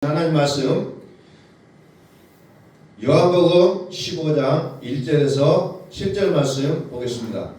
하나님 말씀 요한복음 15장 1절에서 7절 말씀 보겠습니다.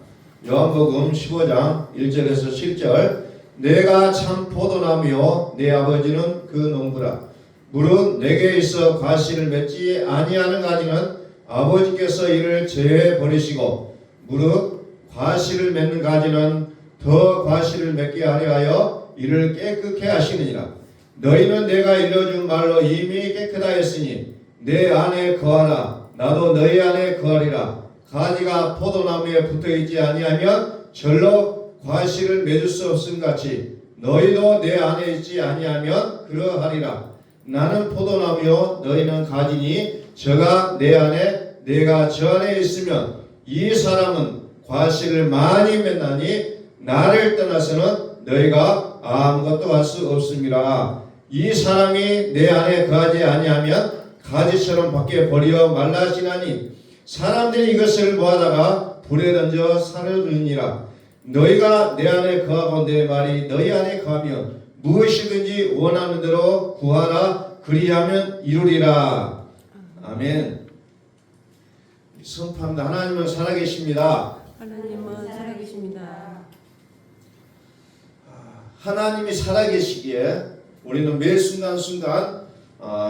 요한복음 15장 1절에서 7절. 내가 참 포도나무요 내 아버지는 그 농부라. 무릇 내게 있어 과실을 맺지 아니하는 가지는 아버지께서 이를 제해 버리시고 무릇 과실을 맺는 가지는 더 과실을 맺게 하려 하여 이를 깨끗게 하시느니라. 너희는 내가 일러준 말로 이미 깨끗하 했으니 내 안에 거하라. 나도 너희 안에 거하리라. 가지가 포도나무에 붙어있지 아니하면 절로 과실을 맺을 수 없음같이 너희도 내 안에 있지 아니하면 그러하리라. 나는 포도나무요 너희는 가지니 저가 내 안에 내가 저 안에 있으면 이 사람은 과실을 많이 맺나니 나를 떠나서는 너희가 아무것도 할 수 없음이라. 이 사람이 내 안에 거하지 아니하면 가지처럼 밖에 버려 말라지나니 사람들이 이것을 모아다가 불에 던져 사르느니라. 너희가 내 안에 거하고 내 말이 너희 안에 거하면 무엇이든지 원하는 대로 구하라. 그리하면 이루리라. 아멘. 선포합니다. 하나님은 살아계십니다. 하나님은 살아계십니다. 하나님이 살아계시기에 우리는 매 순간순간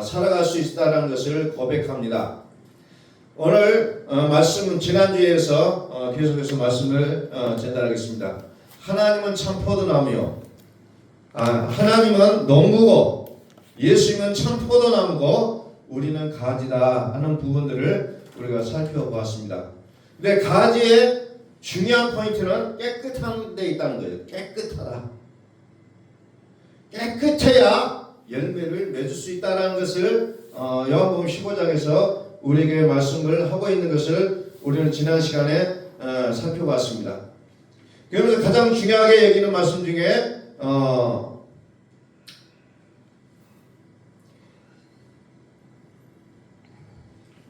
살아갈 수 있다는 것을 고백합니다. 오늘 말씀은 지난주에서 계속해서 말씀을 전달하겠습니다. 하나님은 참 포도나무요. 하나님은 농부고 예수님은 참 포도나무고 우리는 가지다 하는 부분들을 우리가 살펴보았습니다. 근데 가지의 중요한 포인트는 깨끗한 데 있다는 거예요. 깨끗하다. 깨끗해야 열매를 맺을 수 있다는 것을 요한복음 15장에서 우리에게 말씀을 하고 있는 것을 우리는 지난 시간에 살펴봤습니다. 그러면서 가장 중요하게 여기는 말씀 중에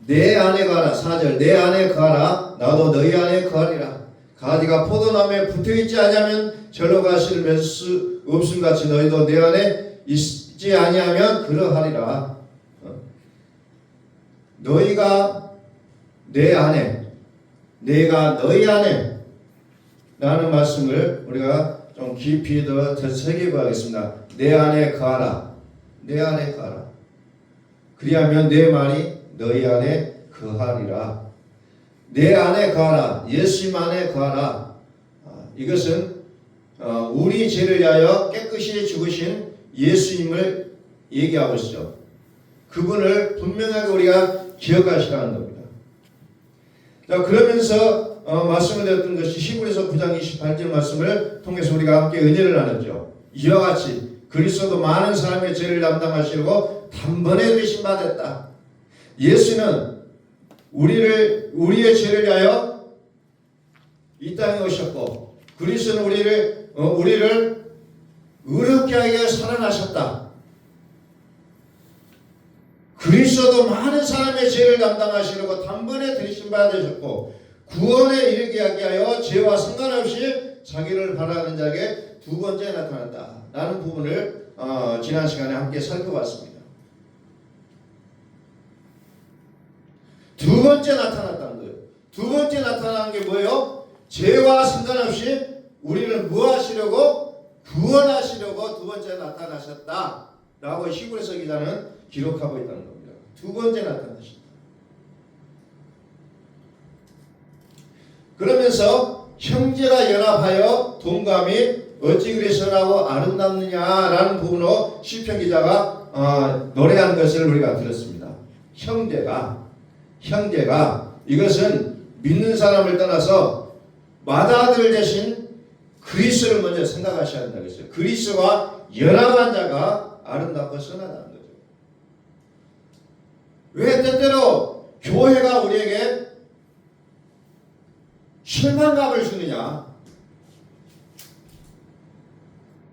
내 안에 거하라. 4절 내 안에 거하라. 나도 너희 안에 거하리라. 가지가 포도나무에 붙어있지 않으면 절로 가시를 맺을 수 없음같이 너희도 내 안에 있지 아니하면 그러하리라. 너희가 내 안에 내가 너희 안에 라는 말씀을 우리가 좀 깊이 더 새겨봐야겠습니다. 내 안에 거하라. 내 안에 거하라. 그리하면 내 말이 너희 안에 거하리라. 내 안에 거하라. 예수님 안에 거하라. 이것은 우리 죄를 위하여 깨끗이 죽으신 예수님을 얘기하고 있죠. 그분을 분명하게 우리가 기억하시라는 겁니다. 자, 그러면서 말씀을 드렸던 것이 히브리서 9장 28절 말씀을 통해서 우리가 함께 은혜를 나눴죠. 이와 같이 그리스도도 많은 사람의 죄를 담당하시려고 단번에 되신 바 됐다. 예수는 우리의 죄를 위하여 이 땅에 오셨고 그리스도는 우리를 의롭게 하기 위해 살아나셨다. 그리스도도 많은 사람의 죄를 담당하시려고 단번에 들이신 바 되셨고 구원에 이르게 하기 위하여 죄와 상관없이 자기를 바라는 자에게 두 번째 나타났다 라는 부분을 지난 시간에 함께 살펴봤습니다. 두 번째 나타났다는 거예요. 두 번째 나타난 게 뭐예요? 죄와 상관없이 우리를 뭐 하시려고? 구원하시려고 두 번째 나타나셨다 라고 히브리서 기자는 기록하고 있다는 겁니다. 두 번째 나타나셨다. 그러면서 형제가 연합하여 동감이 어찌 그리 선하고 아름답느냐라는 부분으로 시편 기자가 노래한 것을 우리가 들었습니다. 형제가 이것은 믿는 사람을 떠나서 맏아들 대신 그리스도를 먼저 생각하셔야 한다고 했어요. 그리스도와 연합한 자가 아름답고 선하다는 거죠. 왜 때때로 교회가 우리에게 실망감을 주느냐?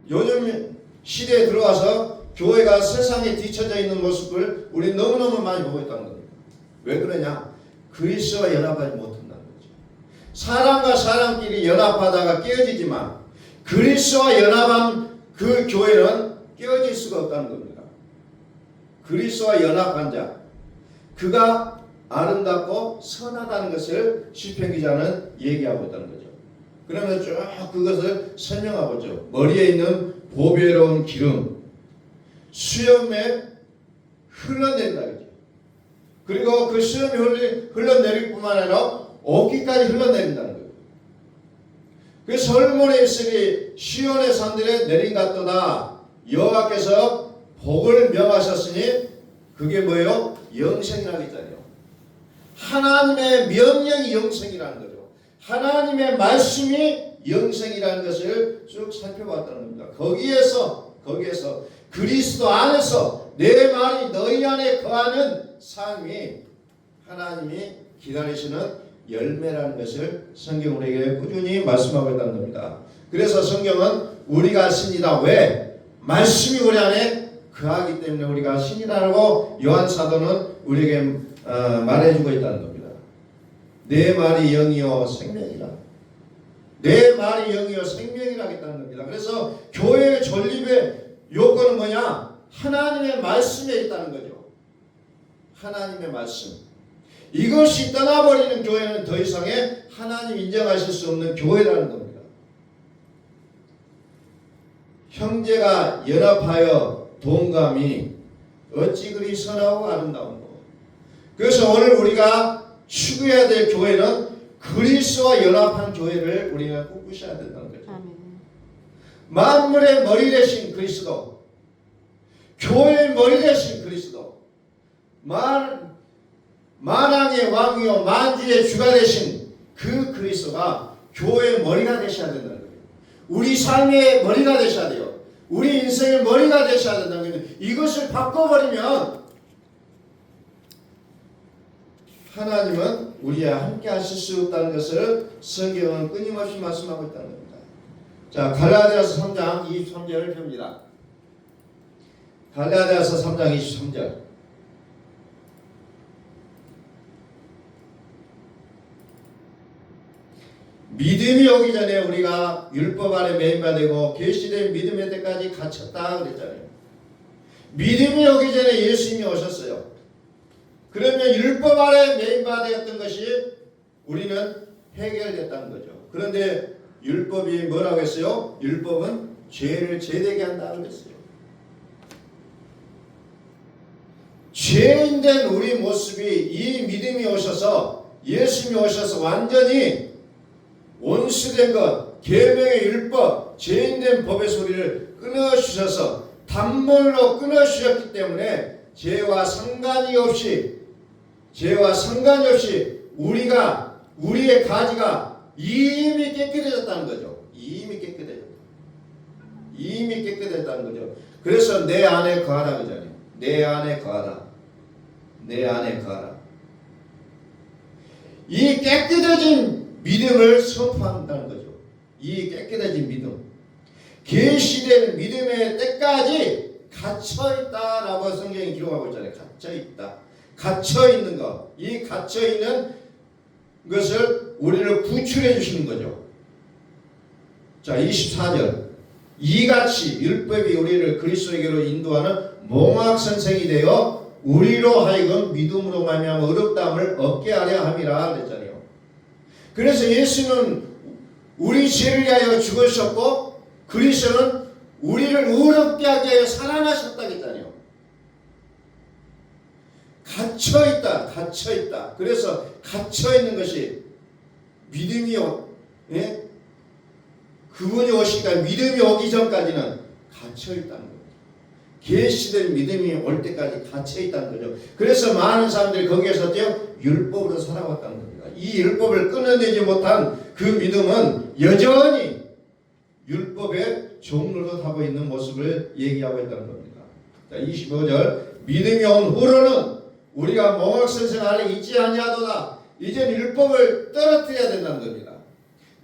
요즘 시대에 들어와서 교회가 세상에 뒤처져 있는 모습을 우리 너무너무 많이 보고 있다는 겁니다. 왜 그러냐? 그리스도와 연합하지 못한다는 거죠. 사람과 사람끼리 연합하다가 깨어지지만 그리스도와 연합한 그 교회는 깨어질 수가 없다는 겁니다. 그리스도와 연합한 자, 그가 아름답고 선하다는 것을 시편 기자는 얘기하고 있다는 거죠. 그러면 쭉 그것을 설명하고 있죠. 머리에 있는 보배로운 기름, 수염에 흘러낸다. 그리고 그 수염이 흘러내릴 뿐만 아니라 어깨까지 흘러내린다는 거예요. 그 솔몬의 일설이 시온의 산들에 내린 같도다. 여호와께서 복을 명하셨으니 그게 뭐예요? 영생이라고 했잖아요. 하나님의 명령이 영생이라는 거죠. 하나님의 말씀이 영생이라는 것을 쭉 살펴봤다는 겁니다. 거기에서 그리스도 안에서 내 말이 너희 안에 거하는 삶이 하나님이 기다리시는 열매라는 것을 성경 우리에게 꾸준히 말씀하고 있다는 겁니다. 그래서 성경은 우리가 신이다. 왜? 말씀이 우리 안에 거하기 때문에 우리가 신이라고 요한 사도는 우리에게 말해주고 있다는 겁니다. 내 말이 영이요 생명이라. 내 말이 영이요 생명이라 했다는 겁니다. 그래서 교회의 존립의 요건은 뭐냐? 하나님의 말씀에 있다는 거죠. 하나님의 말씀. 이것이 떠나버리는 교회는 더 이상의 하나님 인정하실 수 없는 교회라는 겁니다. 형제가 연합하여 동감이 어찌 그리 선하고 아름다운고. 그래서 오늘 우리가 추구해야 될 교회는 그리스도와 연합한 교회를 우리가 꿈꾸셔야 된다는 거죠. 아멘. 만물의 머리 되신 그리스도, 교회의 머리 되신 그리스도, 만왕의 왕이요 만주의 주가 되신 그 그리스도가 교회의 머리가 되셔야 된다는 거예요. 우리 삶의 머리가 되셔야 돼요. 우리 인생의 머리가 되셔야 된다는 거예요. 이것을 바꿔버리면 하나님은 우리와 함께 하실 수 없다는 것을 성경은 끊임없이 말씀하고 있다는 겁니다. 자, 갈라디아서 3장 23절을 봅니다. 갈라디아서 3장 23절. 믿음이 오기 전에 우리가 율법 아래 매인받고 계시된 믿음의 때까지 갇혔다 그랬잖아요. 믿음이 오기 전에 예수님이 오셨어요. 그러면 율법 아래 매인받았던 것이 우리는 해결됐다는 거죠. 그런데 율법이 뭐라고 했어요? 율법은 죄를 제되게 한다고 했어요. 죄인된 우리 모습이 이 믿음이 오셔서 예수님이 오셔서 완전히 원수된 것, 계명의 율법, 죄인된 법의 소리를 끊어주셔서 단물로 끊어주셨기 때문에 죄와 상관이 없이 우리의 가지가 이미 깨끗해졌다는 거죠. 이미 깨끗해졌다는 거죠. 그래서 내 안에 거하라 그러잖아요. 내 안에 거하라. 이 깨끗해진 믿음을 선포한다는 거죠. 이 깨끗해진 믿음. 계시된 믿음의 때까지 갇혀있다라고 성경이 기록하고 있잖아요. 갇혀있는 것. 이 갇혀있는 것을 우리를 구출해 주시는 거죠. 자, 24절. 이같이 율법이 우리를 그리스도에게로 인도하는 몽학선생이 되어 우리로 하여금 믿음으로 말미암아 의롭다함을 얻게 하려 함이라 그랬잖아요. 그래서 예수는 우리 죄를 위하여 죽으셨고 그리스도는 우리를 의롭게 하기 위하여 살아나셨다 했잖아요. 갇혀있다. 그래서 갇혀있는 것이 믿음이요. 예? 그분이 오시니까 믿음이 오기 전까지는 갇혀있다는 거예요. 계시된 믿음이 올 때까지 갇혀있다는 거죠. 그래서 많은 사람들이 거기에서 율법으로 살아왔다는 겁니다. 이 율법을 끊어내지 못한 그 믿음은 여전히 율법의 종로로 하고 있는 모습을 얘기하고 있다는 겁니다. 자, 25절. 믿음이 온 후로는 우리가 몽학선생 안에 있지 아니하도다. 이제 율법을 떨어뜨려야 된다는 겁니다.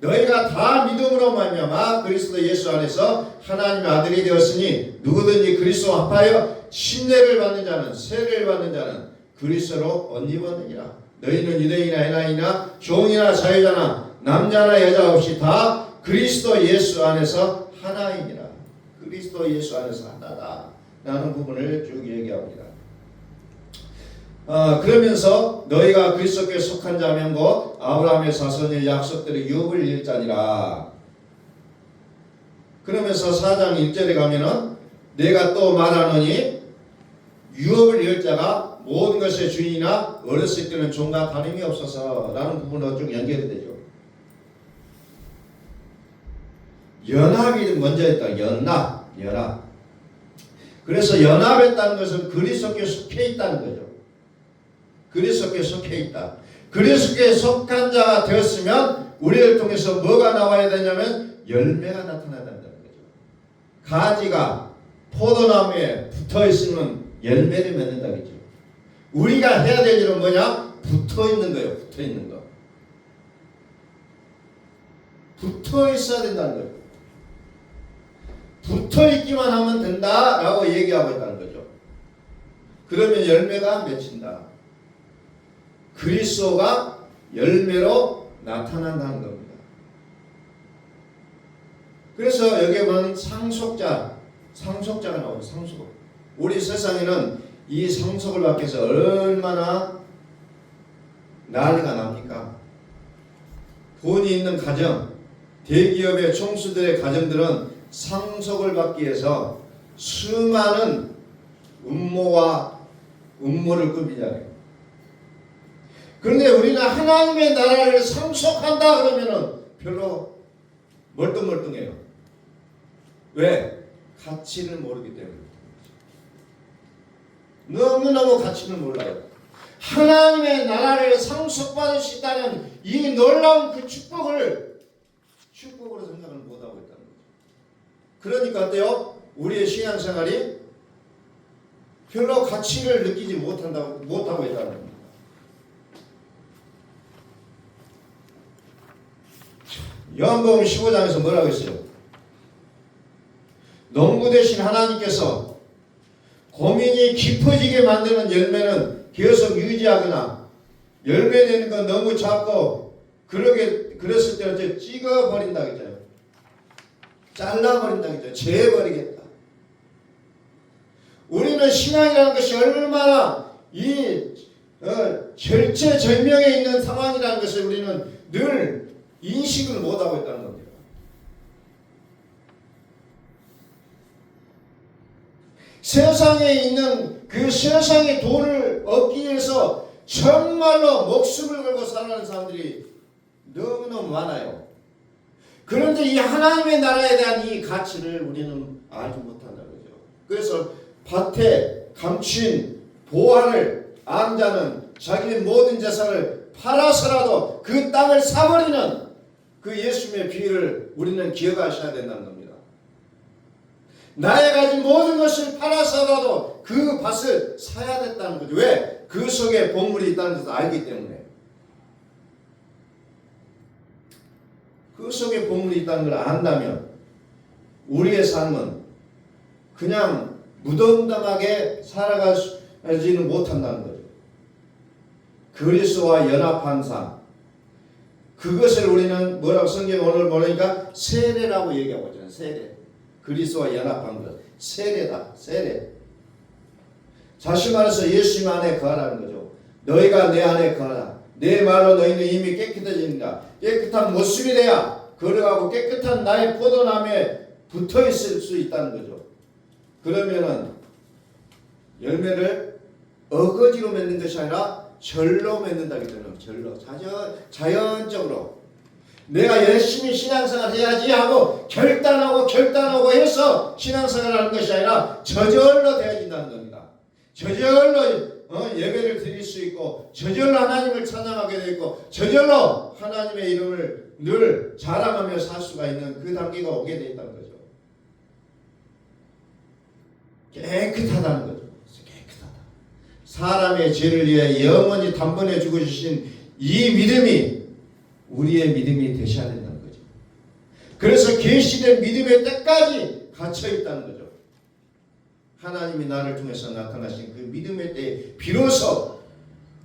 너희가 다 믿음으로 말미암아 그리스도 예수 안에서 하나님의 아들이 되었으니 누구든지 그리스도와 합하여 침례를 받는 자는 세례를 받는 자는 그리스도로 옷 입었느니라. 너희는 유대인이나 헬라인이나 종이나 자유자나 남자나 여자 없이 다 그리스도 예수 안에서 하나이니라. 그리스도 예수 안에서 하나다 라는 부분을 쭉 얘기합니다. 그러면서 너희가 그리스도께 속한 자면 곧 아브라함의 자손의 약속대로 유업을 이을 자니라. 그러면서 4장 1절에 가면은 내가 또 말하노니 유업을 이을 자가 모든 것의 주인이나 어렸을 때는 종과 다름이 없어서 라는 부분으로 쭉 연결이 되죠. 연합이 먼저 했다. 연합. 그래서 연합했다는 것은 그리스도께 속해 있다는 거죠. 그리스도께 속해 있다. 그리스도께 속한 자가 되었으면 우리를 통해서 뭐가 나와야 되냐면 열매가 나타나야 된다는 거죠. 가지가 포도나무에 붙어 있으면 열매를 맺는다겠죠. 우리가 해야 될 일은 뭐냐? 붙어 있는 거예요. 붙어 있는 거. 붙어 있어야 된다는 거예요. 붙어 있기만 하면 된다라고 얘기하고 있다는 거죠. 그러면 열매가 맺힌다. 그리스도가 열매로 나타난다는 겁니다. 그래서 여기에 보면 상속자가 나오죠. 상속. 우리 세상에는 이 상속을 받기 위해서 얼마나 난리가 납니까? 돈이 있는 가정, 대기업의 총수들의 가정들은 상속을 받기 위해서 수많은 음모를 꾸미잖아요. 그런데 우리는 하나님의 나라를 상속한다 그러면은 별로 멀뚱멀뚱해요. 왜? 가치를 모르기 때문에. 너무너무 가치를 몰라요. 하나님의 나라를 상속받을 수 있다는 이 놀라운 그 축복으로 생각을 못하고 있다는 거죠. 그러니까 어때요? 우리의 신앙생활이 별로 가치를 느끼지 못하고 있다는 겁니다. 요한복음 15장에서 뭐라고 했어요? 농부 되신 하나님께서 고민이 깊어지게 만드는 열매는 계속 유지하거나 열매 내는 건 너무 작고 그랬을 때는 찍어버린다 했잖아요. 잘라버린다 했잖아요. 재버리겠다. 우리는 신앙이라는 것이 얼마나 절체절명에 있는 상황이라는 것을 우리는 늘 인식을 못하고 있다는 겁니다. 세상에 있는 그 세상의 돈을 얻기 위해서 정말로 목숨을 걸고 살아가는 사람들이 너무너무 많아요. 그런데 이 하나님의 나라에 대한 이 가치를 우리는 알지 못한다는 거죠. 그래서 밭에 감춘 보화를 앙자는 자기의 모든 재산을 팔아서라도 그 땅을 사버리는 그 예수님의 비유를 우리는 기억하셔야 된다는 겁니다. 나의 가진 모든 것을 팔아서라도 그 밭을 사야 됐다는 거죠. 왜? 그 속에 보물이 있다는 것을 알기 때문에. 그 속에 보물이 있다는 걸 안다면 우리의 삶은 그냥 무덤덤하게 살아가지는 못한다는 거죠. 그리스도와 연합한 삶. 그것을 우리는 뭐라고 성경에 오늘 보니까 세례라고 얘기하고 있잖아요. 세례. 그리스도와 연합한 것. 세례다. 세례. 다시 말해서 예수님 안에 거하라는 거죠. 너희가 내 안에 거하라. 내 말로 너희는 이미 깨끗해진다. 깨끗한 모습이 돼야 걸어가고 깨끗한 나의 포도나무에 붙어 있을 수 있다는 거죠. 그러면은 열매를 어거지로 맺는 것이 아니라 절로 맺는다기 때문에 절로 자연적으로 내가 열심히 신앙생활 해야지 하고 결단하고 해서 신앙생활을 하는 것이 아니라 저절로 되어진다는 겁니다. 저절로 예배를 드릴 수 있고 저절로 하나님을 찬양하게 되고 저절로 하나님의 이름을 늘 자랑하며 살 수가 있는 그 단계가 오게 되어 있다는 거죠. 깨끗하다는 거죠. 깨끗하다. 사람의 죄를 위해 영원히 단번에 죽으신 이 믿음이 우리의 믿음이 되셔야 된다는 거죠. 그래서 계시된 믿음의 때까지 갇혀 있다는 거죠. 하나님이 나를 통해서 나타나신 그 믿음의 때에 비로소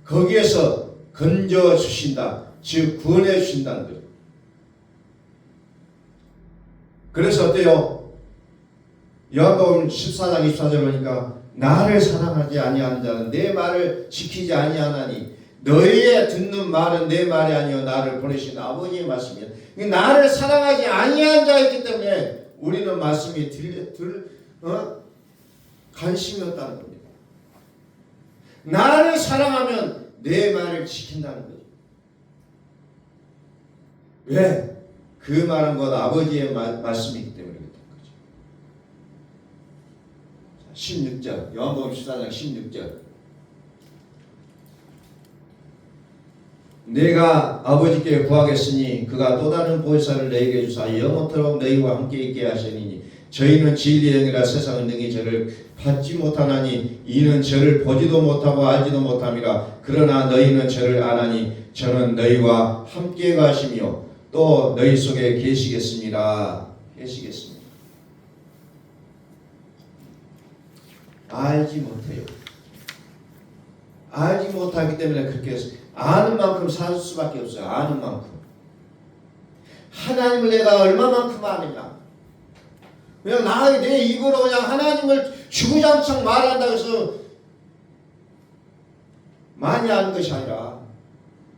거기에서 건져 주신다. 즉 구원해 주신다는 거죠. 그래서 어때요? 요한복음 14장 24절 보니까 나를 사랑하지 아니하는 자는 내 말을 지키지 아니하나니 너희의 듣는 말은 내 말이 아니요 나를 보내신 아버지의 말씀이야. 나를 사랑하지 아니한 자이기 때문에 우리는 말씀이 관심이 없다는 겁니다. 나를 사랑하면 내 말을 지킨다는 거죠. 왜? 그 말은 곧 아버지의 말씀이기 때문에 그렇다는 거죠. 16절 요한복음 14장 16절 내가 아버지께 구하겠으니 그가 또 다른 보혜사를 너희에게 주사 영원토록 너희와 함께 있게 하시니 저희는 진리의 영이라 세상은 능히 저를 받지 못하나니 이는 저를 보지도 못하고 알지도 못함이라 그러나 너희는 저를 아나니 저는 너희와 함께 가시며 또 너희 속에 계시겠습니다. 알지 못해요. 알지 못하기 때문에 그렇게 아는 만큼 살 수밖에 없어요. 아는 만큼. 하나님을 내가 얼마만큼 아느냐. 그냥 내 입으로 그냥 하나님을 주구장창 말한다고 해서 많이 아는 것이 아니라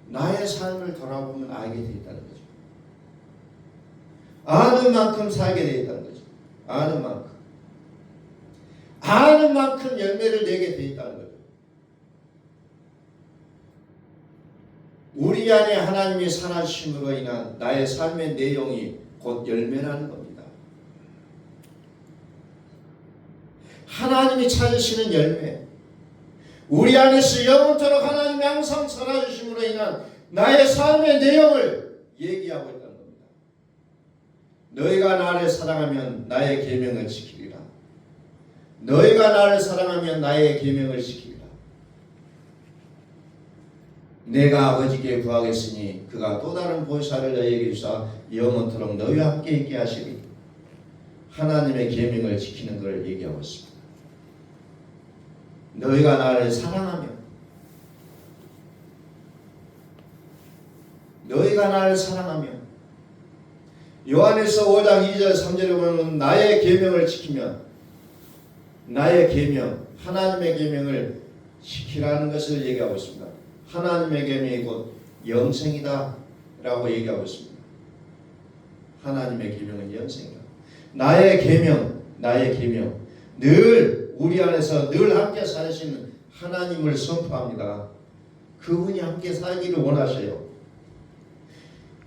나의 삶을 돌아보면 알게 되어 있다는 거죠. 아는 만큼 살게 되어 있다는 거죠. 아는 만큼. 아는 만큼 열매를 내게 되어 있다는 거죠. 우리 안에 하나님이 살아주심으로 인한 나의 삶의 내용이 곧 열매라는 겁니다. 하나님이 찾으시는 열매, 우리 안에서 영원토록 하나님이 항상 살아주심으로 인한 나의 삶의 내용을 얘기하고 있다는 겁니다. 너희가 나를 사랑하면 나의 계명을 지키리라. 너희가 나를 사랑하면 나의 계명을 지키리라. 내가 아버지께 구하겠으니 그가 또 다른 보혜사를 너희에게 주사 영원토록 너희와 함께 있게 하시리. 하나님의 계명을 지키는 것을 얘기하고 있습니다. 너희가 나를 사랑하면 요한에서 5장 2절 3절에 보면 나의 계명을 지키면 나의 계명 하나님의 계명을 지키라는 것을 얘기하고 있습니다. 하나님의 계명이 곧 영생이다 라고 얘기하고 있습니다. 하나님의 계명은 영생이다. 나의 계명 늘 우리 안에서 늘 함께 사시는 하나님을 선포합니다. 그분이 함께 살기를 원하셔요.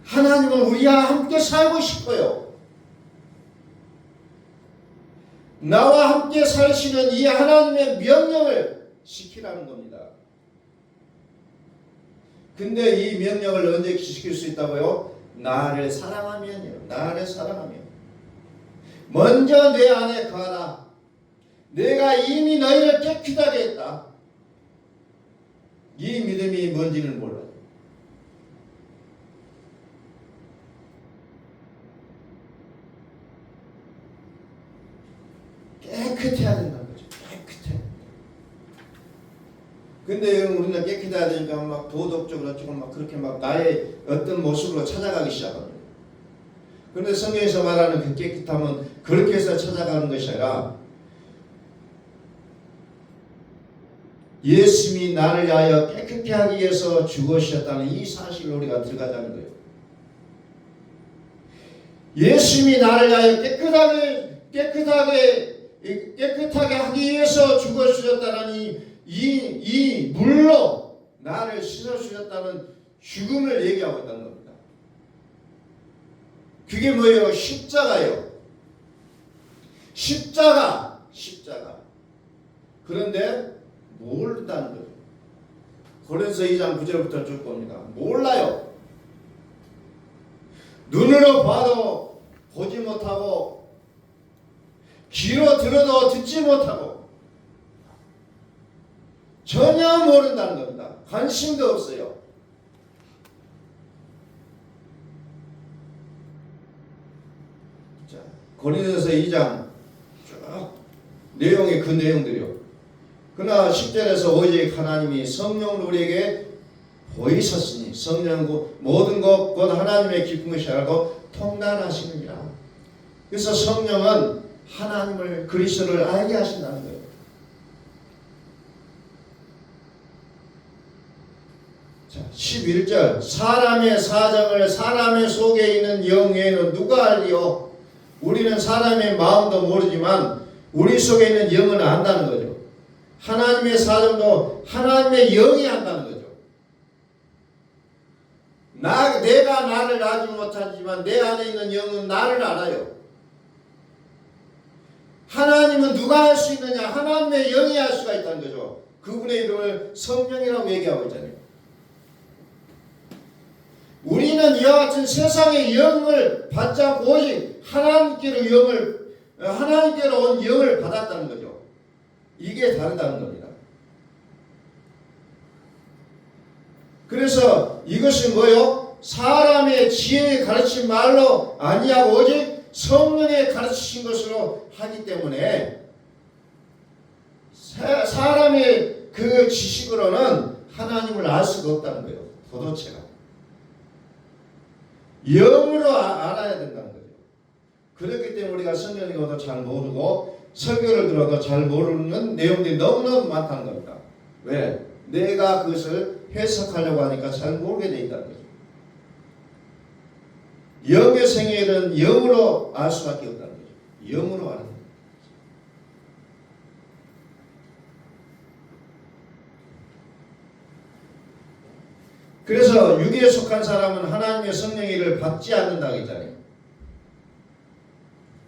하나님은 우리와 함께 살고 싶어요. 나와 함께 사시는 이 하나님의 명령을 지키라는 겁니다. 근데 이 명령을 언제 지킬 수 있다고요? 나를 사랑하면요. 먼저 내 안에 거하라. 내가 이미 너희를 깨끗하게 했다. 이 믿음이 뭔지는 몰라요. 깨끗해야 된다는 거죠. 깨끗해. 근데 우리는 깨끗해야 되니까 막 도덕적으로 조금 막 그렇게 막 나의 어떤 모습으로 찾아가기 시작합니다. 그런데 성경에서 말하는 그 깨끗함은 그렇게 해서 찾아가는 것이 아니라 예수님이 나를 위하여 깨끗게 하기 위해서 죽으셨다는 이 사실을 우리가 들어가자는 거예요. 예수님이 나를 위하여 깨끗하게 하기 위해서 죽으셨다는 이 물로 나를 씻어주셨다는 죽음을 얘기하고 있다는 겁니다. 그게 뭐예요? 십자가예요. 십자가. 그런데 모른다는 거예요. 고린도서 2장 9절부터 쭉 봅니다. 몰라요. 눈으로 봐도 보지 못하고 귀로 들어도 듣지 못하고 전혀 모른다는 겁니다. 관심도 없어요. 자, 고린도서 2장 쭉 내용이 그 내용들이요. 그러나 10절에서 오직 하나님이 성령을 우리에게 보이셨으니 성령은 모든 것 곧 하나님의 깊은 것이 알고 통달하시느니라. 그래서 성령은 하나님을 그리스도를 알게 하신다는 거예요. 11절 사람의 사정을 사람의 속에 있는 영에는 누가 알리요? 우리는 사람의 마음도 모르지만 우리 속에 있는 영은 안다는 거죠. 하나님의 사정도 하나님의 영이 안다는 거죠. 내가 나를 알지 못하지만 내 안에 있는 영은 나를 알아요. 하나님은 누가 알 수 있느냐? 하나님의 영이 알 수가 있다는 거죠. 그분의 이름을 성령이라고 얘기하고 있잖아요. 우리는 이와 같은 세상의 영을 받지 않고 오직 하나님께로 온 영을 받았다는 거죠. 이게 다르다는 겁니다. 그래서 이것은 뭐요? 사람의 지혜의 가르친 말로 아니하고 오직 성령의 가르치신 것으로 하기 때문에 사람의 그 지식으로는 하나님을 알 수가 없다는 거예요. 도대체가. 영으로 알아야 된다는 거예요. 그렇기 때문에 우리가 성경을 읽어도 잘 모르고 설교를 들어도 잘 모르는 내용들이 너무너무 많다는 겁니다. 왜? 내가 그것을 해석하려고 하니까 잘 모르게 돼 있다는 거죠. 영의 생애는 영으로 알 수밖에 없다는 거죠. 영으로 아는 거죠. 그래서 육에 속한 사람은 하나님의 성령의 일을 받지 않는다고 했잖아요.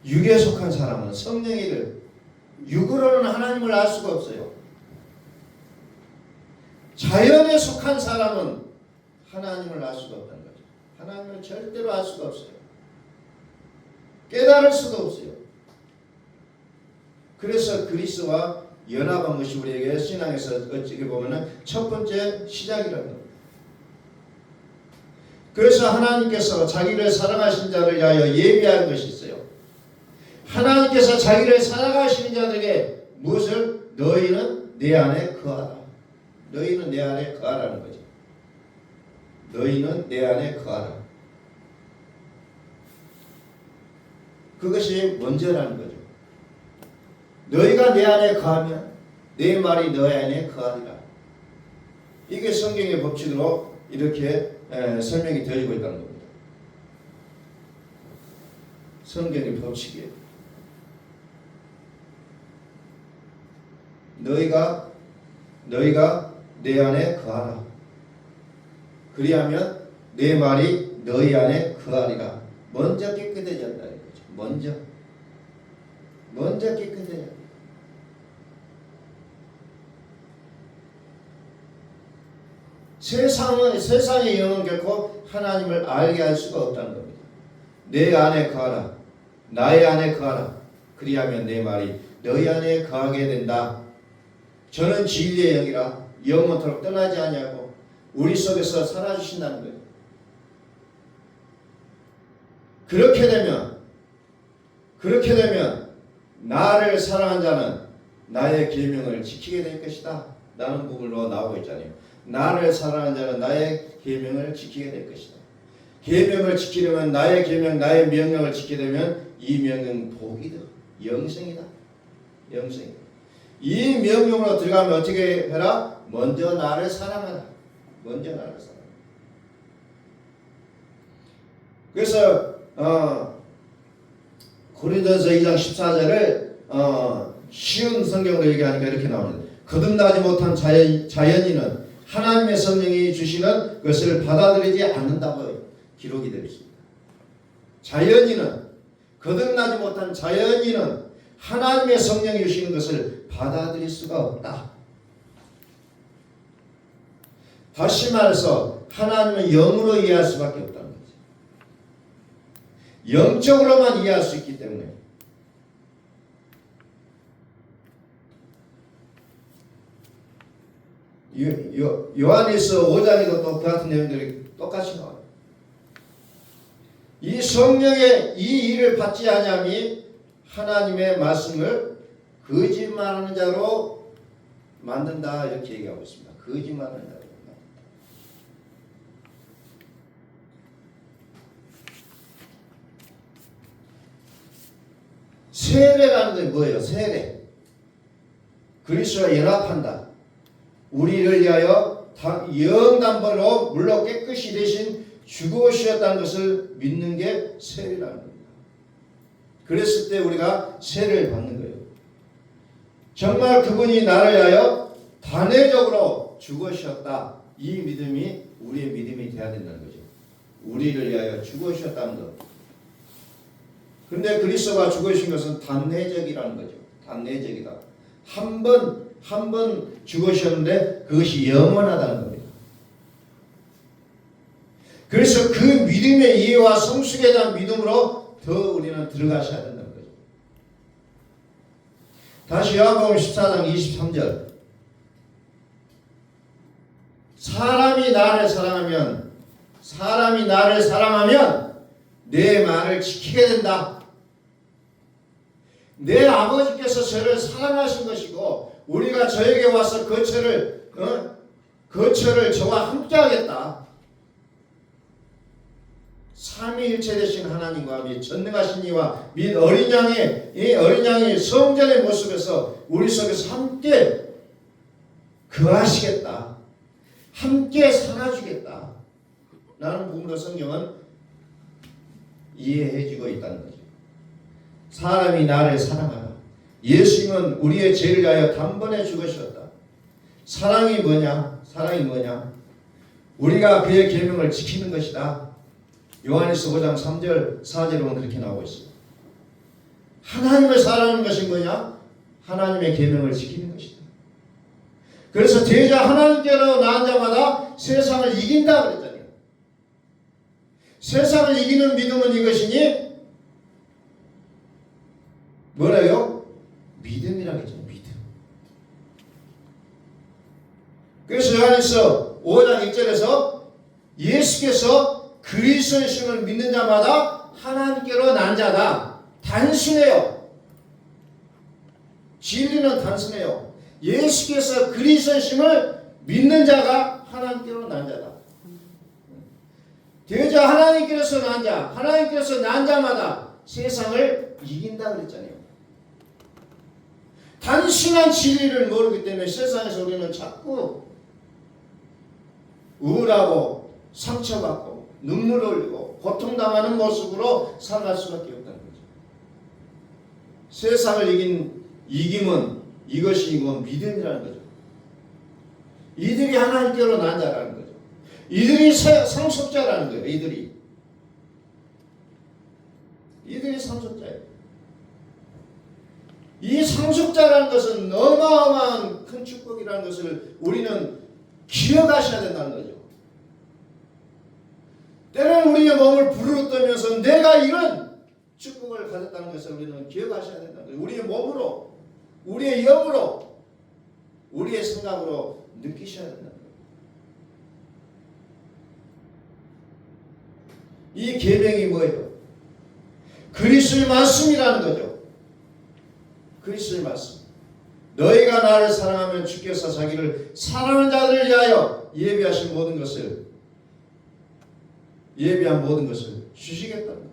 육에 속한 사람은 성령의 일을 육으로는 하나님을 알 수가 없어요. 자연에 속한 사람은 하나님을 알 수가 없다는 거죠. 하나님을 절대로 알 수가 없어요. 깨달을 수가 없어요. 그래서 그리스도와 연합한 것이 우리에게 신앙에서 어찌게 보면 첫 번째 시작이라는 겁니다. 그래서 하나님께서 자기를 사랑하신 자를 위하여 예비한 것이 있어요. 하나님께서 자기를 사랑하시는 자들에게 무엇을? 너희는 내 안에 거하라. 너희는 내 안에 거하라는 거죠. 너희는 내 안에 거하라. 그것이 먼저라는 거죠. 너희가 내 안에 거하면 내 말이 너희 안에 거하리라. 이게 성경의 법칙으로 이렇게 설명이 되어지고 있다는 겁니다. 성경의 법칙이에요. 너희가 내 안에 거하라. 그리하면 내 말이 너희 안에 거하리라. 먼저 깨끗해졌다 이거죠. 먼저 깨끗해져. 세상의 영은 결코 하나님을 알게 할 수가 없다는 겁니다. 내 안에 거하라. 나의 안에 거하라. 그리하면 내 말이 너희 안에 거하게 된다. 저는 진리의 영이라 영원토록 떠나지 아니하고 우리 속에서 살아주신다는 거예요. 그렇게 되면 나를 사랑한 자는 나의 계명을 지키게 될 것이다. 라는 부분으로 나오고 있잖아요. 나를 사랑하는 자는 나의 계명을 지키게 될 것이다. 계명을 지키려면 나의 계명, 나의 명령을 지키게 되면 이 명령은 복이다. 영생이다. 영생이다. 이 명령으로 들어가면 어떻게 해라? 먼저 나를 사랑하라. 먼저 나를 사랑하라. 그래서 고린도서 2장 14절을 쉬운 성경으로 얘기하니까 이렇게 나옵니다. 거듭나지 못한 자연인은 하나님의 성령이 주시는 것을 받아들이지 않는다고 기록이 되어 있습니다. 거듭나지 못한 자연인은 하나님의 성령이 주시는 것을 받아들일 수가 없다. 다시 말해서 하나님은 영으로 이해할 수밖에 없다는 거죠. 영적으로만 이해할 수 있기 때문에 요한일서 5장에도 또 그 같은 내용들이 똑같이 나와요. 이 성령의 이 일을 받지 아니함이 하나님의 말씀을 거짓말하는 자로 만든다 이렇게 얘기하고 있습니다. 거짓말하는 자로 만든다. 세례라는 게 뭐예요? 세례. 그리스도와 연합한다. 우리를 위하여 영단번으로 물로 깨끗이 대신 죽으셨다는 것을 믿는 게 세례라는 겁니다. 그랬을 때 우리가 세례를 받는 거예요. 정말 그분이 나를 위하여 단회적으로 죽으셨다. 이 믿음이 우리의 믿음이 돼야 된다는 거죠. 우리를 위하여 죽으셨다는 것. 그런데 그리스도가 죽으신 것은 단회적이라는 거죠. 단회적이다. 한 번 죽으셨는데 그것이 영원하다는 겁니다. 그래서 그 믿음의 이해와 성숙에 대한 믿음으로 더 우리는 들어가셔야 된다는 거죠. 다시 요한복음 14장 23절. 사람이 나를 사랑하면 내 말을 지키게 된다. 내 아버지께서 저를 사랑하신 것이고 우리가 저에게 와서 거처를 저와 함께하겠다. 삼위일체 되신 하나님과 및 전능하신 이와 및 어린 양이 성전의 모습에서 우리 속에서 함께 거하시겠다. 함께 살아주겠다. 라는 부분으로 성경은 이해해주고 있다는 거죠. 사람이 나를 사랑하라. 예수님은 우리의 죄를 위하여 단번에 죽으셨다. 사랑이 뭐냐? 우리가 그의 계명을 지키는 것이다. 요한일서 5장 3절 4절은 그렇게 나오고 있습니다. 하나님을 사랑하는 것이 뭐냐? 하나님의 계명을 지키는 것이다. 그래서 제자 하나님께로 나은 자마다 세상을 이긴다 그랬잖아요. 세상을 이기는 믿음은 이것이니 뭐라요? 믿음이라고 했죠. 믿음. 그래서 요한일서 5장 1절에서 예수께서 그리스도이심을 믿는 자마다 하나님께로 난 자다. 단순해요. 진리는 단순해요. 예수께서 그리스도이심을 믿는 자가 하나님께로 난 자다. 대저 하나님께서 난 자, 하나님께서 난 자마다 세상을 이긴다 그랬잖아요. 단순한 진리를 모르기 때문에 세상에서 우리는 자꾸 우울하고 상처받고 눈물 흘리고 고통당하는 모습으로 살아갈 수밖에 없다는 거죠. 세상을 이김은 이것이 믿음이라는 거죠. 이들이 하나님께로 난 자라는 거죠. 이들이 상속자라는 거예요. 이들이 상속자예요. 이 상속자라는 것은 어마어마한 큰 축복이라는 것을 우리는 기억하셔야 된다는 거죠. 때로는 우리의 몸을 부르짖으면서 내가 이런 축복을 가졌다는 것을 우리는 기억하셔야 된다는 거죠. 우리의 몸으로, 우리의 영으로, 우리의 생각으로 느끼셔야 된다는 거죠. 이 계명이 뭐예요? 그리스도의 말씀이라는 거죠. 그리스도의 말씀. 너희가 나를 사랑하면 주께서 자기를 사랑하는 자들을 위하여 예비한 모든 것을 주시겠다는 거예요.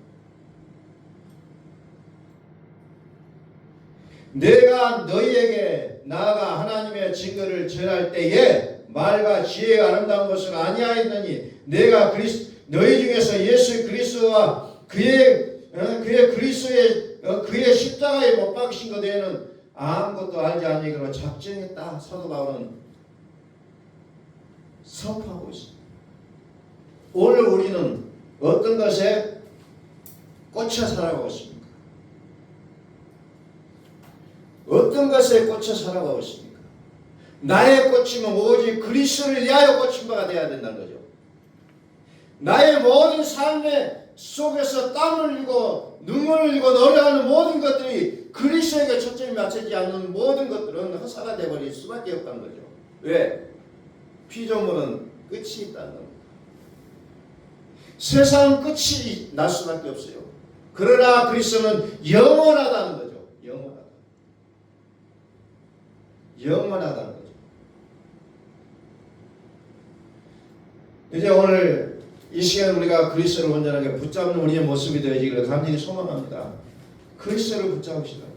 내가 너희에게 나아가 하나님의 증거를 전할 때에 말과 지혜의 아름다운 것을 아니하였느니 내가 너희 중에서 예수 그리스도와 그의 십자가에 못 박히신 것 외에는 아무것도 알지 아니기로 작정했다. 사도 바울은 선포하고 있습니다. 오늘 우리는 어떤 것에 꽂혀 살아가고 있습니까? 어떤 것에 꽂혀 살아가고 있습니까? 나의 꽂힘은 오직 그리스도를 위하여 꽂힌 바가 되어야 된다는 거죠. 나의 모든 삶의 속에서 땀을 흘리고 눈물을 흘리고 노래하는 모든 것들이 그리스도에게 초점이 맞춰지지 않는 모든 것들은 허사가 되어버릴 수밖에 없다는 거죠. 왜? 피조물은 끝이 있다는 겁니다. 세상은 끝이 날 수밖에 없어요. 그러나 그리스도는 영원하다는 거죠. 영원하다는 거죠. 이제 오늘 이 시간 우리가 그리스도를 온전하게 붙잡는 우리의 모습이 되어지기를 간절히 소망합니다. 그리스도를 붙잡으시라는 거죠.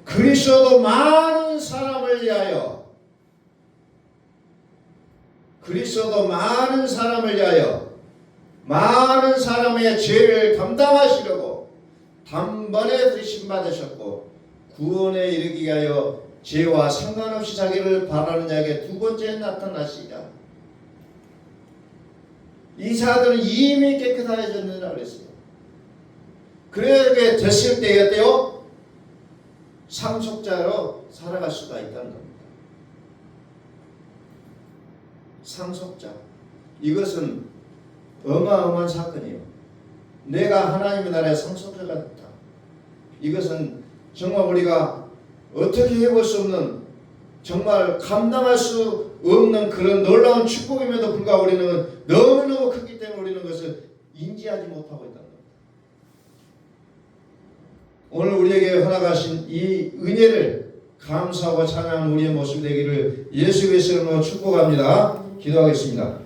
그리스도도 많은 사람을 위하여 그리스도도 많은 사람을 위하여 많은 사람의 죄를 담당하시려고 단번에 들이심받으셨고 구원에 이르기 위하여 죄와 상관없이 자기를 바라는 자에게 두 번째 나타나시자. 이 자들은 이미 깨끗해졌느라 그랬어요. 그렇게 됐을 때 어때요? 상속자로 살아갈 수가 있다는 겁니다. 상속자. 이것은 어마어마한 사건이에요. 내가 하나님의 나라의 상속자가 됐다. 이것은 정말 우리가 어떻게 해볼 수 없는, 정말 감당할 수 없는 그런 놀라운 축복임에도 불구하고 우리는 너무너무 크기 때문에 우리는 그것을 인지하지 못하고 있다는 겁니다. 오늘 우리에게 허락하신 이 은혜를 감사하고 찬양하는 우리의 모습이 되기를 예수 그리스도로 축복합니다. 기도하겠습니다.